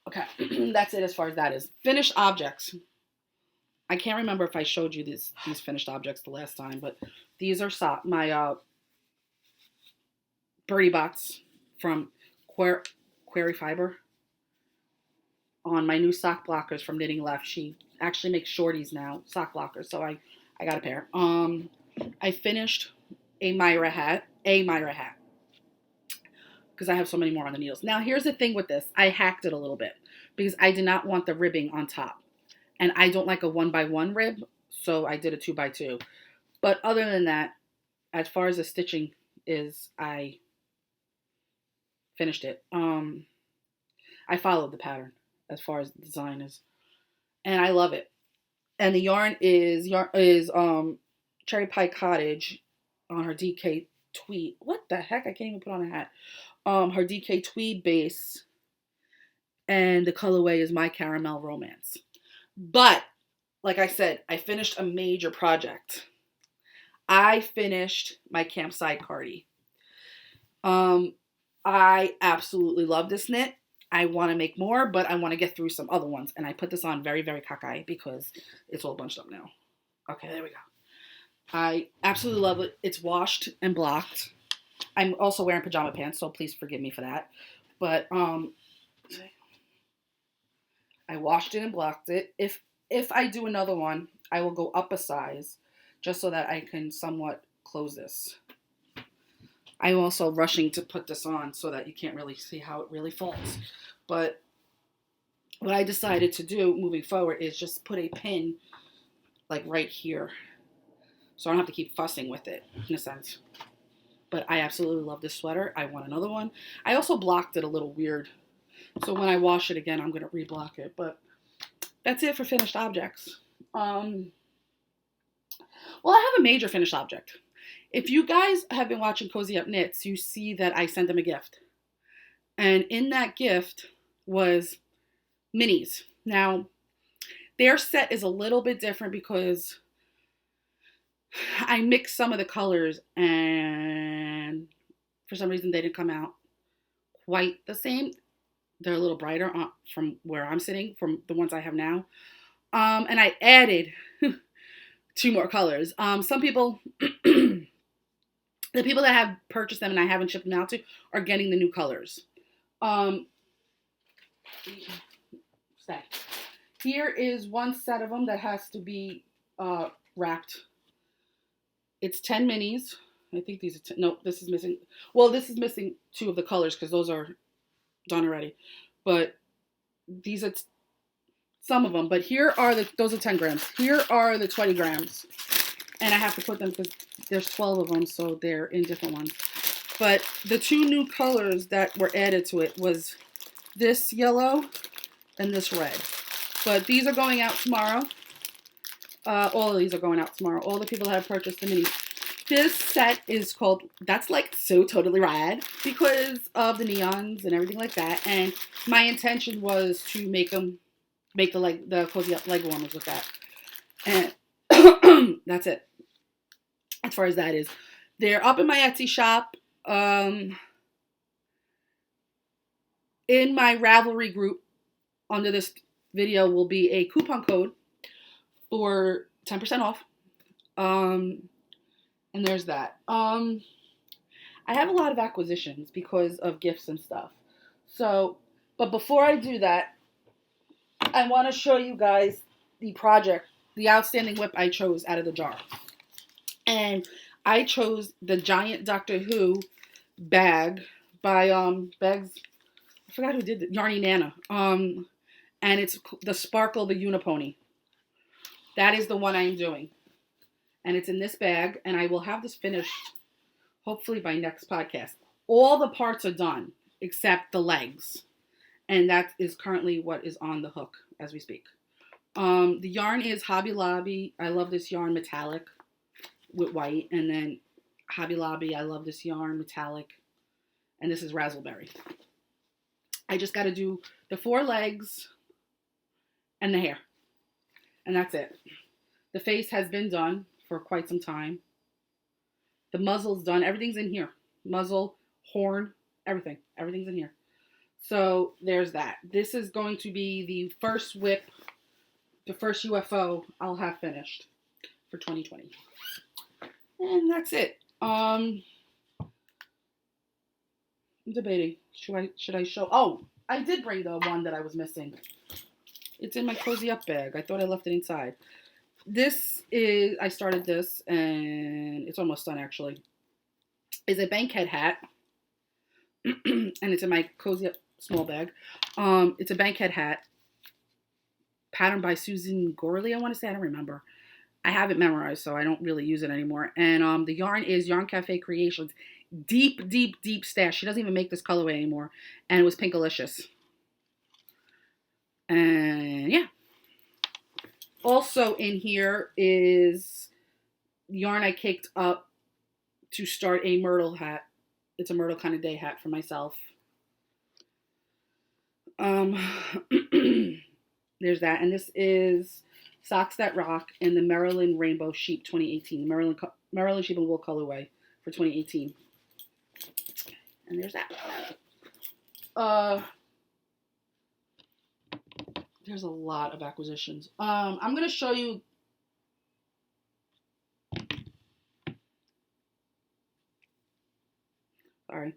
Okay, that's it as far as that is. Finished objects. I can't remember if I showed you these finished objects the last time, but these are my birdie box from Query Fiber on my new sock blockers from Knitting Left. She actually makes shorties now, sock blockers, so I got a pair. I finished a Myra hat, because I have so many more on the needles. Now here's the thing with this. I hacked it a little bit because I did not want the ribbing on top. And I don't like a 1x1 rib, so I did a 2x2. But other than that, as far as the stitching is, I finished it. I followed the pattern as far as the design is, and I love it. And the yarn is Cherry Pie Cottage on her DK tweed. What the heck? I can't even put on a hat. Her DK tweed base, and the colorway is My Caramel Romance. But like I said, I finished a major project. I finished my campsite cardi. I absolutely love this knit. I want to make more, but I want to get through some other ones. And I put this on very, very cockeye because it's all bunched up now. Okay, there we go. I absolutely love it. It's washed and blocked. I'm also wearing pajama pants, so please forgive me for that. But I washed it and blocked it. If I do another one, I will go up a size just so that I can somewhat close this. I'm also rushing to put this on so that you can't really see how it really falls. But what I decided to do moving forward is just put a pin like right here, so I don't have to keep fussing with it in a sense. But I absolutely love this sweater. I want another one. I also blocked it a little weird, so when I wash it again, I'm going to reblock it. But that's it for finished objects. Well, I have a major finished object. If you guys have been watching Cozy Up Knits, you see that I sent them a gift. And in that gift was minis. Now, their set is a little bit different because I mixed some of the colors and for some reason they didn't come out quite the same. They're a little brighter from where I'm sitting, from the ones I have now. And I added 2 more colors. Some people... The people that have purchased them and I haven't shipped them out to are getting the new colors. Here is one set of them that has to be wrapped. It's 10 minis. I think these are 10. No, this is missing. Well, this is missing 2 of the colors because those are done already. But these are some of them. But here are those are 10 grams. Here are the 20 grams. And I have to put them because there's 12 of them, so they're in different ones. But the 2 new colors that were added to it was this yellow and this red. But these are going out tomorrow. All of these are going out tomorrow. All the people that have purchased the minis. This set is called, that's like so totally rad because of the neons and everything like that. And my intention was to make the Cozy Up leg warmers with that. And that's it. As far as that is, they're up in my Etsy shop. In my Ravelry group, under this video will be a coupon code for 10% off. And there's that. I have a lot of acquisitions because of gifts and stuff. So, but before I do that, I want to show you guys the project, the outstanding whip I chose out of the jar. And I chose the giant Doctor Who bag by Bags. I forgot who did it. Yarny Nana. And it's the Sparkle the Unipony. That is the one I am doing. And it's in this bag. And I will have this finished hopefully by next podcast. All the parts are done except the legs. And that is currently what is on the hook as we speak. The yarn is Hobby Lobby. I love this yarn metallic with white. And then Hobby Lobby, I love this yarn metallic. And this is Raspberry. I just got to do the 4 legs and the hair. And that's it. The face has been done for quite some time. The muzzle's done. Everything's in here. Muzzle, horn, everything. Everything's in here. So there's that. This is going to be the first whip the first UFO I'll have finished for 2020. And that's it. I'm debating. Should I show? Oh, I did bring the one that I was missing. It's in my cozy up bag. I thought I left it inside. I started this, and it's almost done actually. It's a bankhead hat, and it's in my cozy up small bag. It's a bankhead hat, patterned by Susan Gorley, I want to say. I don't remember. I have it memorized, so I don't really use it anymore. And the yarn is Yarn Cafe Creations. Deep, deep, deep stash. She doesn't even make this colorway anymore. And it was Pinkalicious. And yeah. Also in here is yarn I caked up to start a Myrtle hat. It's a Myrtle kind of day hat for myself. There's that. And this is Socks That Rock in the Maryland Rainbow Sheep 2018. Maryland Sheep and Wool colorway for 2018. And there's that. There's a lot of acquisitions. I'm going to show you. Sorry.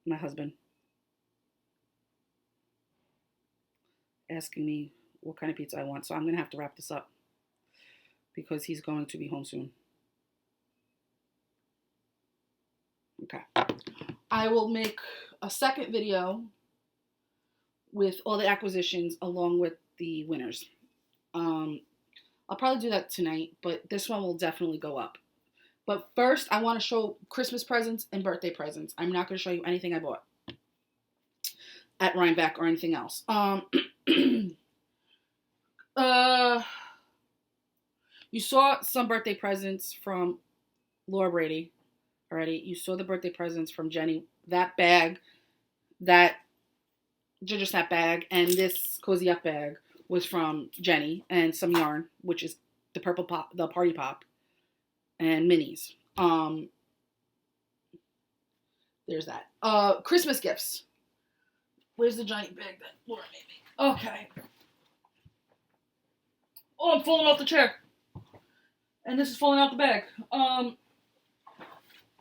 My husband asking me what kind of pizza I want. So I'm going to have to wrap this up because he's going to be home soon. Okay. I will make a second video with all the acquisitions along with the winners. I'll probably do that tonight, but this one will definitely go up. But first, I want to show Christmas presents and birthday presents. I'm not going to show you anything I bought at Rhinebeck or anything else. You saw some birthday presents from Laura Brady already. You saw the birthday presents from Jenny. That bag, that ginger snap bag, and this cozy up bag was from Jenny, and some yarn, which is the purple pop, the party pop, and minis. There's that. Christmas gifts. Where's the giant bag that Laura made me? Okay. Oh, I'm falling off the chair. And this is falling out the bag.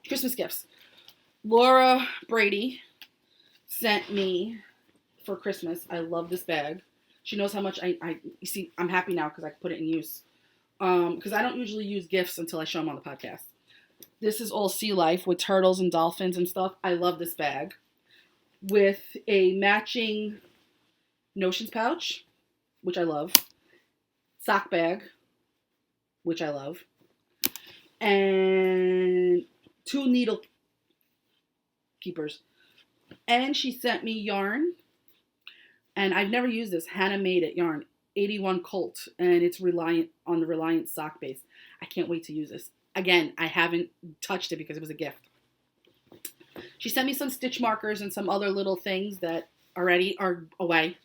Christmas gifts. Laura Brady sent me for Christmas. I love this bag. She knows how much you see, I'm happy now because I put it in use. Because I don't usually use gifts until I show them on the podcast. This is all sea life with turtles and dolphins and stuff. I love this bag. With a matching Notions pouch, which I love. Sock bag, which I love. And 2 needle keepers. And she sent me yarn. And I've never used this. Hannah Made It yarn. 81 Colt. And it's reliant on the Reliant sock base. I can't wait to use this. Again, I haven't touched it because it was a gift. She sent me some stitch markers and some other little things that already are away.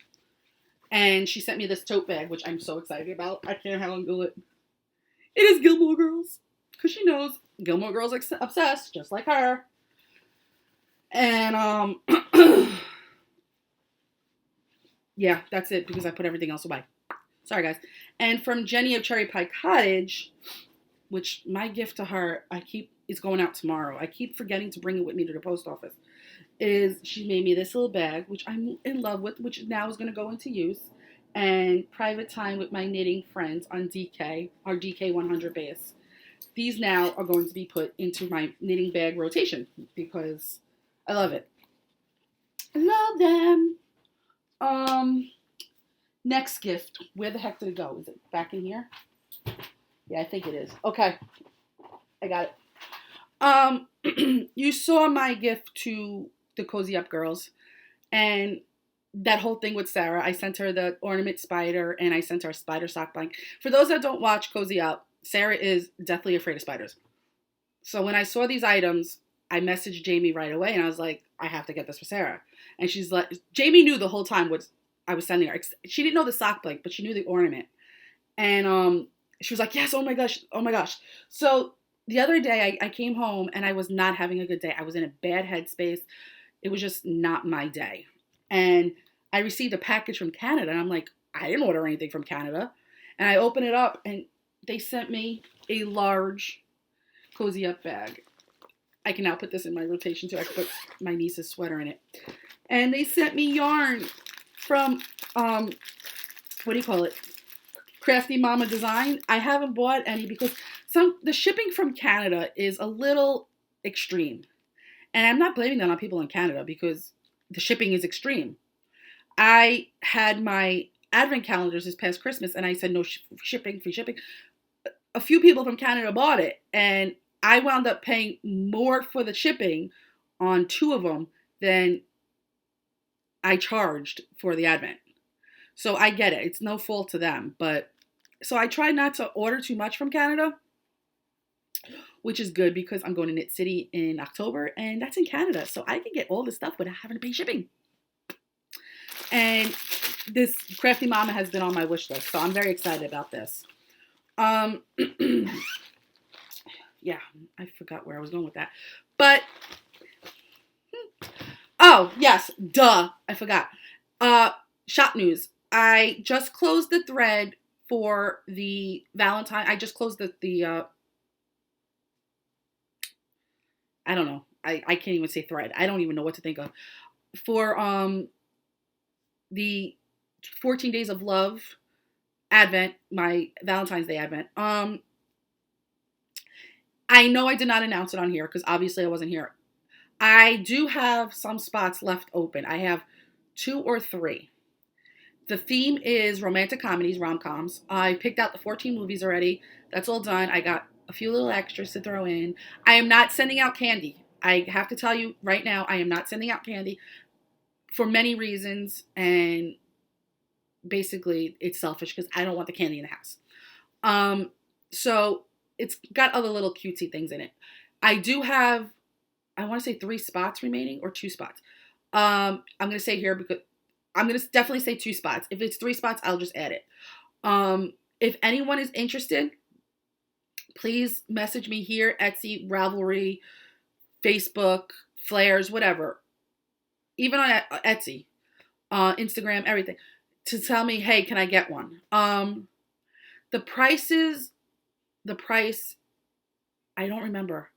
And she sent me this tote bag, which I'm so excited about. I can't handle it. It is Gilmore Girls. Because she knows Gilmore Girls are obsessed, just like her. And, yeah, that's it because I put everything else away. Sorry, guys. And from Jenny of Cherry Pie Cottage, which my gift to her, is going out tomorrow. I keep forgetting to bring it with me to the post office. She made me this little bag, which I'm in love with, which now is going to go into use. And private time with my knitting friends on DK, our DK 100 base. These now are going to be put into my knitting bag rotation because I love it. I love them. Next gift. Where the heck did it go? Is it back in here? Yeah, I think it is. Okay. I got it. You saw my gift to the Cozy Up girls, and that whole thing with Sarah. I sent her the ornament spider, and I sent her a spider sock blanket. For those that don't watch Cozy Up, Sarah is deathly afraid of spiders. So when I saw these items, I messaged Jamie right away, and I was like, I have to get this for Sarah. And she's like, Jamie knew the whole time what I was sending her. She didn't know the sock blanket, but she knew the ornament. And she was like, yes, oh my gosh. So the other day, I came home, and I was not having a good day. I was in a bad headspace. It was just not my day. And I received a package from Canada, and I'm like, I didn't order anything from Canada. And I open it up, and they sent me a large cozy up bag. I can now put this in my rotation too. I can put my niece's sweater in it. And they sent me yarn from, what do you call it? Crafty Mama Design. I haven't bought any because the shipping from Canada is a little extreme. And I'm not blaming that on people in Canada because the shipping is extreme. I had my advent calendars this past Christmas and I said no shipping, free shipping. A few people from Canada bought it and I wound up paying more for the shipping on 2 of them than I charged for the advent. So I get it. It's no fault to them. But so I try not to order too much from Canada, which is good because I'm going to Knit City in October and that's in Canada. So I can get all this stuff without having to pay shipping. And this Crafty Mama has been on my wish list. So I'm very excited about this. Yeah, I forgot where I was going with that. But, oh, yes, duh, I forgot. Shop news. I just closed the thread for the Valentine. I just closed the I don't know. I can't even say thread. I don't even know what to think of. For the 14 Days of Love Advent, my Valentine's Day Advent. I know I did not announce it on here because obviously I wasn't here. I do have some spots left open. I have 2 or 3. The theme is romantic comedies, rom-coms. I picked out the 14 movies already. That's all done. I got a few little extras to throw in. I am not sending out candy. I have to tell you right now, I am not sending out candy for many reasons. And basically, it's selfish because I don't want the candy in the house. So it's got other little cutesy things in it. I do have, I want to say 3 spots remaining or 2 spots. I'm going to say here because I'm going to definitely say 2 spots. If it's 3 spots, I'll just add it. If anyone is interested, please message me here, Etsy, Ravelry, Facebook, Flares, whatever. Even on Etsy, Instagram, everything. To tell me, hey, can I get one? The price, I don't remember.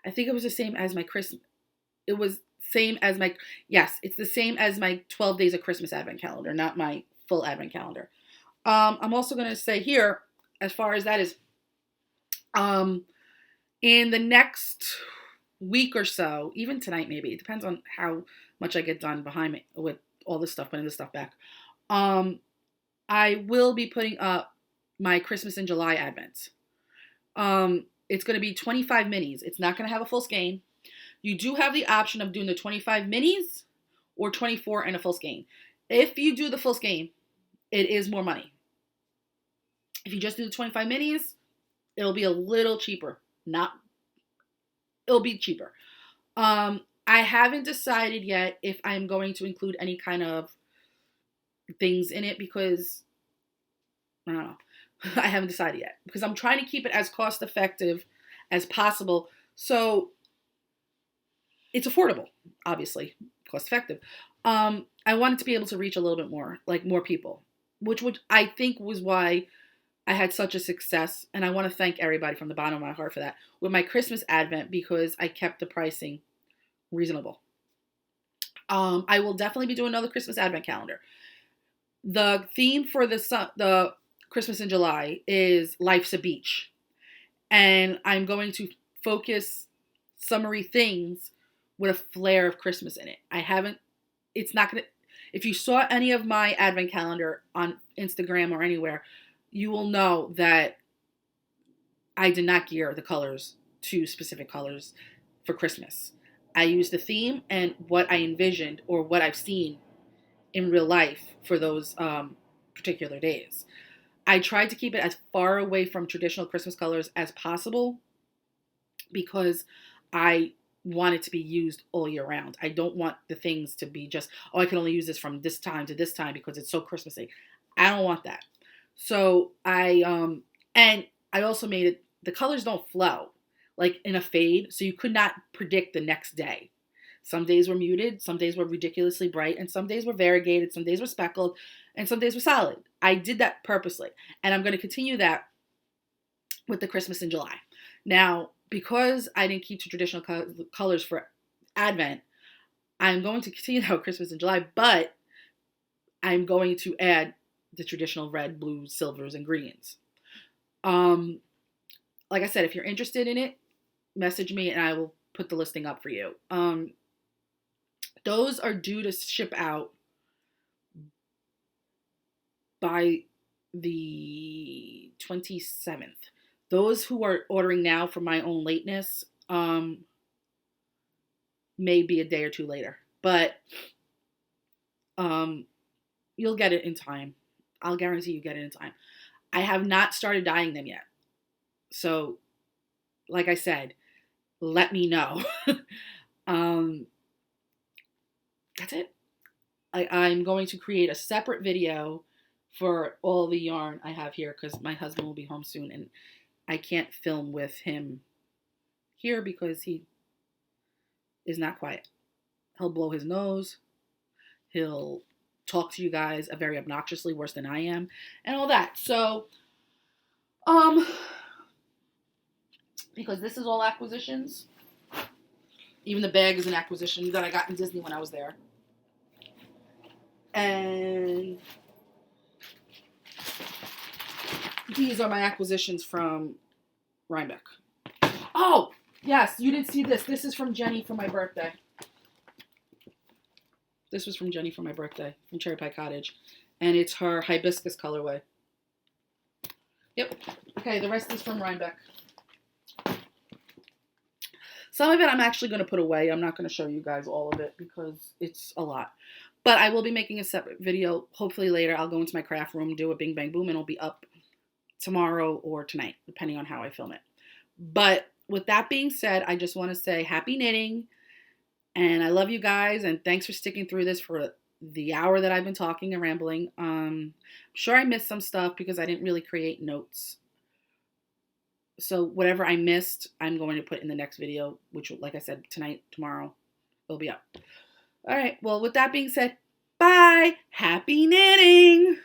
I think it was the same as my Christmas. It was same as my, yes, it's the same as my 12 Days of Christmas Advent calendar, not my full Advent calendar. I'm also going to say here, as far as that is, in the next week or so, even tonight maybe, it depends on how much I get done behind me with all this stuff, putting this stuff back. I will be putting up my Christmas in July Advents. It's going to be 25 minis. It's not going to have a full skein. You do have the option of doing the 25 minis or 24 and a full skein. If you do the full skein, it is more money. If you just do the 25 minis, it'll be a little cheaper. It'll be cheaper. I haven't decided yet if I'm going to include any kind of things in it because, I don't know. I haven't decided yet because I'm trying to keep it as cost effective as possible. So it's affordable, obviously, cost effective. I wanted to be able to reach a little bit more, like more people, which I think was why I had such a success. And I want to thank everybody from the bottom of my heart for that with my Christmas Advent because I kept the pricing reasonable. I will definitely be doing another Christmas Advent calendar. The theme for the Christmas in July is Life's a Beach. And I'm going to focus summery things with a flair of Christmas in it. If you saw any of my Advent calendar on Instagram or anywhere, you will know that I did not gear the colors to specific colors for Christmas. I used the theme and what I envisioned or what I've seen in real life for those particular days. I tried to keep it as far away from traditional Christmas colors as possible because I want it to be used all year round. I don't want the things to be just, I can only use this from this time to this time because it's so Christmassy. I don't want that. So I also made it, the colors don't flow like in a fade, so you could not predict the next day. Some days were muted, some days were ridiculously bright, and some days were variegated, some days were speckled, and some days were solid. I did that purposely, and I'm going to continue that with the Christmas in July. Now, because I didn't keep to traditional colors for Advent, I'm going to continue that with Christmas in July, but I'm going to add the traditional red, blues, silvers, and greens. Like I said, if you're interested in it, message me and I will put the listing up for you. Those are due to ship out by the 27th. Those who are ordering now for my own lateness may be a day or two later, but you'll get it in time. I'll guarantee you get it in time. I have not started dyeing them yet. So, like I said, let me know. That's it. I'm going to create a separate video for all the yarn I have here because my husband will be home soon and I can't film with him here because he is not quiet. He'll blow his nose. He'll talk to you guys very obnoxiously, worse than I am, and all that. So, because this is all acquisitions. Even the bag is an acquisition that I got in Disney when I was there. And these are my acquisitions from Rhinebeck. Oh, yes, you didn't see this. This is from Jenny for my birthday. This was from Jenny for my birthday, from Cherry Pie Cottage. And it's her hibiscus colorway. Yep. Okay, the rest is from Rhinebeck. Some of it I'm actually going to put away. I'm not going to show you guys all of it because it's a lot. But I will be making a separate video. Hopefully later I'll go into my craft room, do a bing bang boom, and it'll be up tomorrow or tonight, depending on how I film it. But with that being said, I just want to say happy knitting. And I love you guys. And thanks for sticking through this for the hour that I've been talking and rambling. I'm sure I missed some stuff because I didn't really create notes. So whatever I missed, I'm going to put in the next video, which, like I said, tonight, tomorrow, will be up. All right. Well, with that being said, bye. Happy knitting.